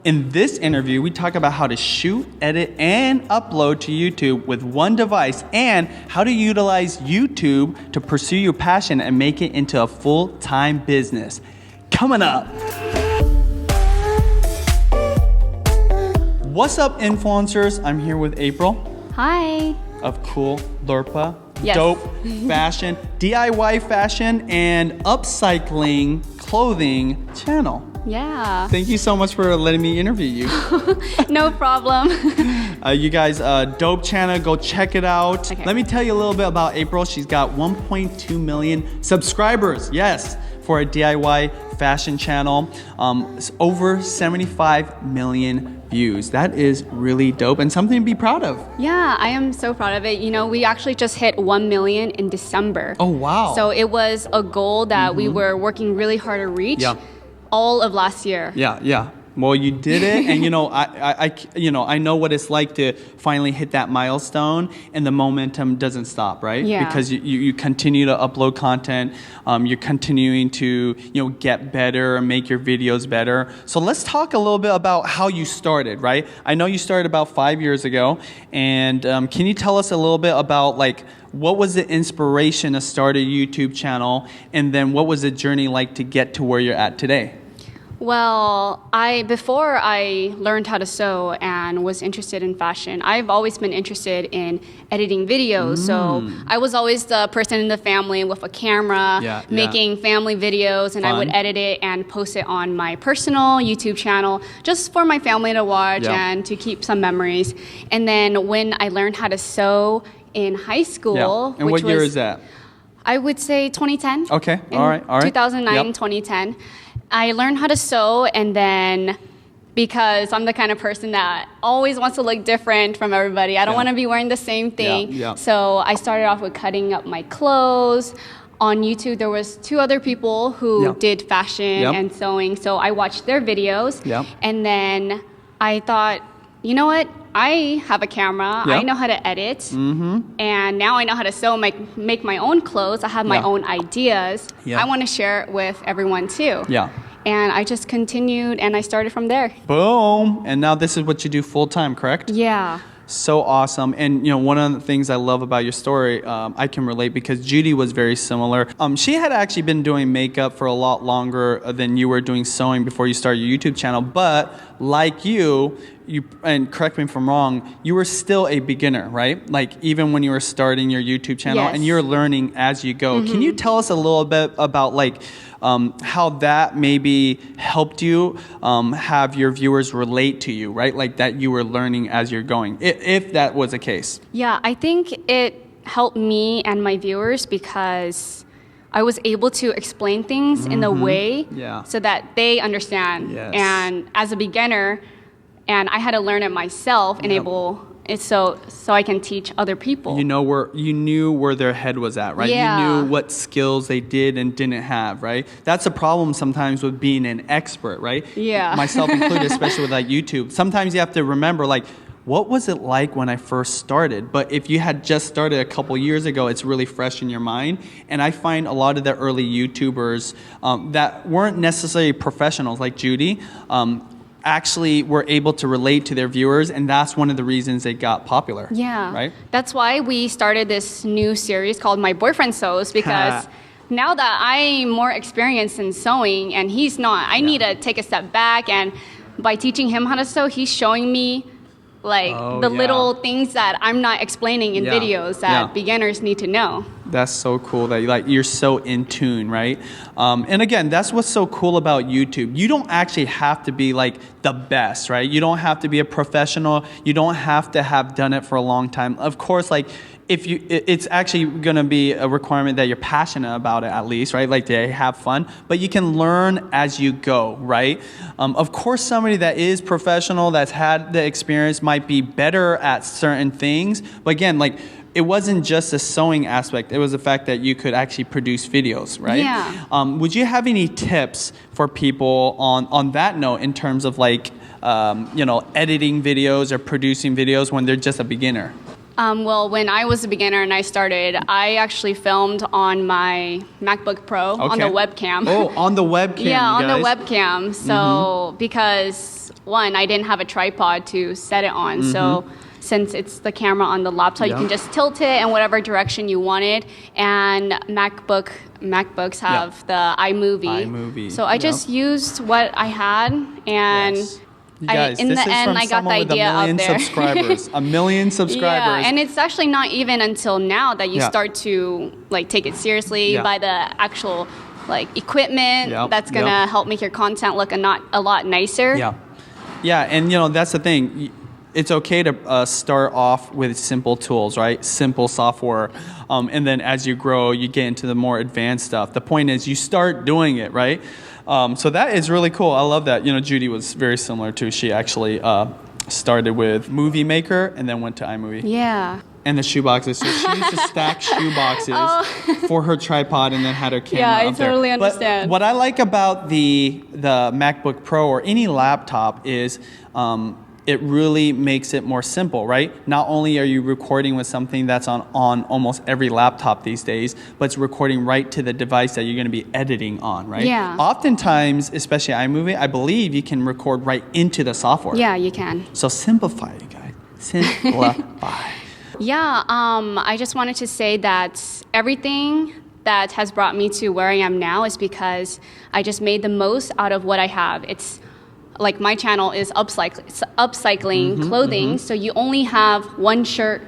In this interview, we talk about how to shoot, edit, and upload to YouTube with one device and how to utilize YouTube to pursue your passion and make it into a full-time business. Coming up. What's up, influencers? I'm here with April. Hi. Of Coolirpa. Yes. Dope fashion, DIY fashion, and upcycling clothing channel. Yeah. Thank you so much for letting me interview you. No problem. You guys, dope channel, go check it out. Okay. Let me tell you a little bit about April. She's got 1.2 million subscribers, yes, for a DIY fashion channel. It's over 75 million views. That is really dope and something to be proud of. Yeah, I am so proud of it. You know, we actually just hit 1 million in December. Oh, wow. So it was a goal that we were working really hard to reach all of last year. Yeah. Well, you did it, and I know what it's like to finally hit that milestone, and the momentum doesn't stop, right? Yeah. Because you continue to upload content, you're continuing to get better and make your videos better. So let's talk a little bit about how you started, right? I know you started about 5 years ago, and can you tell us a little bit about what was the inspiration to start a YouTube channel, and then what was the journey like to get to where you're at today? Well, before I learned how to sew and was interested in fashion, I've always been interested in editing videos. So I was always the person in the family with a camera, making family videos, and I would edit it and post it on my personal YouTube channel just for my family to watch and to keep some memories. And then when I learned how to sew in high school, and what year is that? I would say 2010. Okay, all right. 2009, 2010. I learned how to sew, and then because I'm the kind of person that always wants to look different from everybody, I don't want to be wearing the same thing. So I started off with cutting up my clothes. On YouTube, there was 2 other people who did fashion and sewing, so I watched their videos. And then I thought, you know what? I have a camera. I know how to edit. And now I know how to sew, make my own clothes. I have my own ideas. I want to share it with everyone too. And I just continued, and I started from there. Boom. And now this is what you do full time, correct? Yeah. So awesome. And one of the things I love about your story, I can relate because Judy was very similar. She had actually been doing makeup for a lot longer than you were doing sewing before you started your YouTube channel. But like you, and correct me if I'm wrong, you were still a beginner, right? Like even when you were starting your YouTube channel, and you're learning as you go. Can you tell us a little bit about how that maybe helped you have your viewers relate to you, right? Like that you were learning as you're going, if that was the case. Yeah, I think it helped me and my viewers because I was able to explain things in a way so that they understand. And as a beginner, and I had to learn it myself and so I can teach other people. You knew where their head was at, right? You knew what skills they did and didn't have, right? That's a problem sometimes with being an expert, right? Yeah. Myself included, especially with YouTube. Sometimes you have to remember, what was it like when I first started? But if you had just started a couple years ago, it's really fresh in your mind. And I find a lot of the early YouTubers that weren't necessarily professionals like Judy, actually were able to relate to their viewers, and that's one of the reasons they got popular. Yeah. Right? That's why we started this new series called My Boyfriend Sews, because now that I'm more experienced in sewing and he's not, I need to take a step back, and by teaching him how to sew, he's showing me little things that I'm not explaining in videos that beginners need to know. That's so cool that you're so in tune, right? And again, that's what's so cool about YouTube. You don't actually have to be the best, right? You don't have to be a professional. You don't have to have done it for a long time. Of course, it's actually going to be a requirement that you're passionate about it at least, right? They have fun, but you can learn as you go, right? Of course, somebody that is professional, that's had the experience, might be better at certain things. But again, it wasn't just the sewing aspect. It was the fact that you could actually produce videos, right? Yeah. Would you have any tips for people on that note in terms of editing videos or producing videos when they're just a beginner? Well, when I was a beginner and I started, I actually filmed on my MacBook Pro on the webcam. Oh, on the webcam, yeah, on the webcam. So because one, I didn't have a tripod to set it on. So since it's the camera on the laptop, you can just tilt it in whatever direction you wanted. And MacBooks have the iMovie. So I just used what I had, and you guys, in the end, I got the idea out there. Subscribers, 1 million subscribers. Yeah, and it's actually not even until now that you start to like take it seriously, buy the actual like equipment that's gonna help make your content look a lot nicer. Yeah, and you know that's the thing. It's okay to start off with simple tools, right? Simple software. And then as you grow, you get into the more advanced stuff. The point is you start doing it, right? So that is really cool. I love that. You know, Judy was very similar too. She actually started with Movie Maker and then went to iMovie. Yeah. And the shoe boxes. So she used to stack shoe boxes for her tripod and then had her camera up there. I totally understand. But what I like about the MacBook Pro or any laptop is it really makes it more simple, right? Not only are you recording with something that's on almost every laptop these days, but it's recording right to the device that you're going to be editing on, right? Yeah. Oftentimes, especially iMovie, I believe you can record right into the software. Yeah, you can. So simplify, you guys. Simplify. Yeah, I just wanted to say that everything that has brought me to where I am now is because I just made the most out of what I have. It's like my channel is upcycling clothing, so you only have one shirt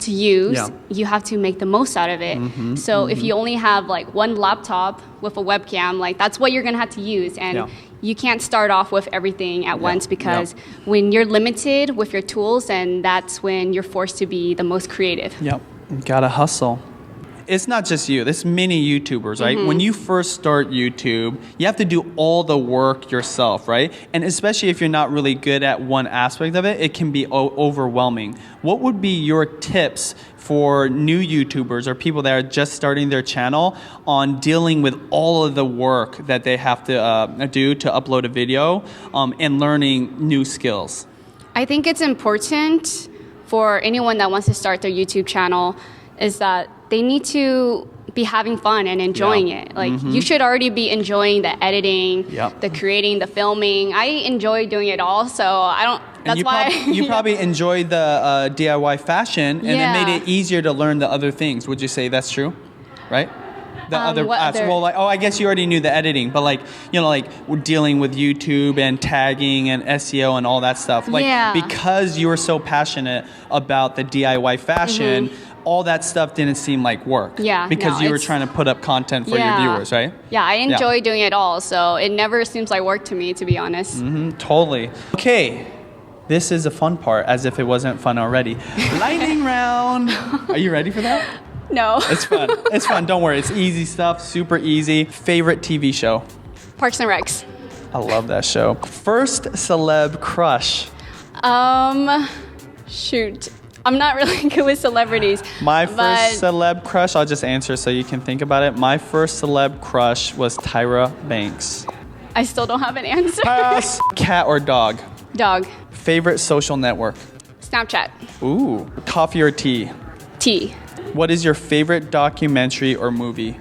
to use. You have to make the most out of it. So if you only have like one laptop with a webcam, like that's what you're gonna have to use, and you can't start off with everything at once because when you're limited with your tools, and that's when you're forced to be the most creative. You gotta hustle. It's not just you. There's many YouTubers, right? When you first start YouTube, you have to do all the work yourself, right? And especially if you're not really good at one aspect of it, it can be overwhelming. What would be your tips for new YouTubers or people that are just starting their channel on dealing with all of the work that they have to do to upload a video and learning new skills? I think it's important for anyone that wants to start their YouTube channel is that they need to be having fun and enjoying it. Like you should already be enjoying the editing, the creating, the filming. I enjoy doing it all, so I don't. That's why you probably enjoyed the DIY fashion, and it made it easier to learn the other things. Would you say that's true? Right? The other well, like I guess you already knew the editing, but like like we're dealing with YouTube and tagging and SEO and all that stuff. Like because you were so passionate about the DIY fashion. All that stuff didn't seem like work. Because you were trying to put up content for your viewers, right? Yeah, I enjoy doing it all, so it never seems like work to me, to be honest. Totally. Okay, this is a fun part, as if it wasn't fun already. Lightning round. Are you ready for that? No. It's fun. It's fun. Don't worry. It's easy stuff. Super easy. Favorite TV show? Parks and Recs. I love that show. First celeb crush? Shoot. I'm not really good with celebrities. My first celeb crush, I'll just answer so you can think about it. My first celeb crush was Tyra Banks. I still don't have an answer. Pass. Cat or dog? Dog. Favorite social network? Snapchat. Ooh. Coffee or tea? Tea. What is your favorite documentary or movie?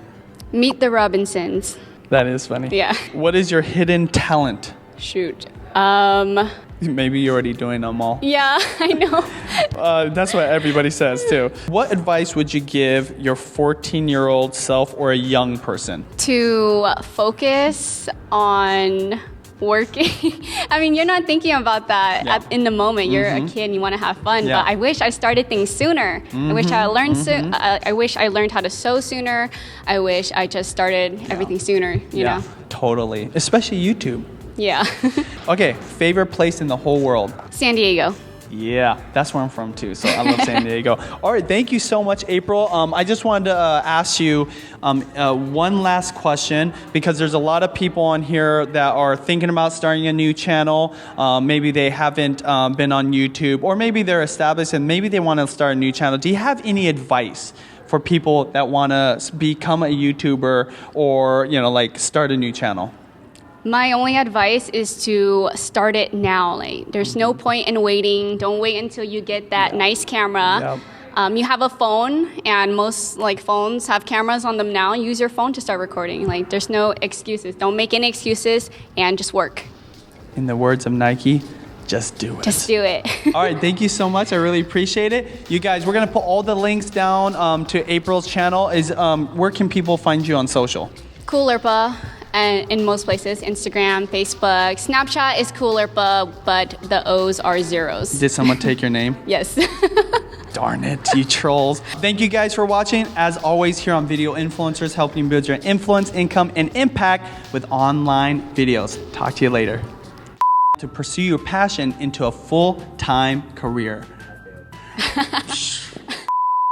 Meet the Robinsons. That is funny. Yeah. What is your hidden talent? Shoot. Maybe you're already doing them all. Yeah, I know. That's what everybody says too. What advice would you give your 14-year-old self or a young person? To focus on working. I mean, you're not thinking about that in the moment. You're a kid and you want to have fun. But I wish I started things sooner. I wish I learned I wish I learned how to sew sooner. I wish I just started everything sooner, you know? Totally. Especially YouTube. Yeah. Okay, favorite place in the whole world? San Diego. Yeah, that's where I'm from too, so I love San Diego. All right, thank you so much, April. I just wanted to ask you one last question, because there's a lot of people on here that are thinking about starting a new channel. Maybe they haven't been on YouTube, or maybe they're established and maybe they want to start a new channel. Do you have any advice for people that want to become a YouTuber or, like start a new channel? My only advice is to start it now. Like, there's no point in waiting. Don't wait until you get that nice camera. You have a phone, and most phones have cameras on them now. Use your phone to start recording. There's no excuses. Don't make any excuses, and just work. In the words of Nike, just do it. Just do it. All right, thank you so much. I really appreciate it. You guys, we're gonna put all the links down to April's channel. Where can people find you on social? Coolirpa, and in most places, Instagram, Facebook. Snapchat is Coolirpa, but the O's are zeros. Did someone take your name? Yes. Darn it, you trolls. Thank you guys for watching. As always, here on Video Influencers, helping build your influence, income, and impact with online videos. Talk to you later. To pursue your passion into a full-time career.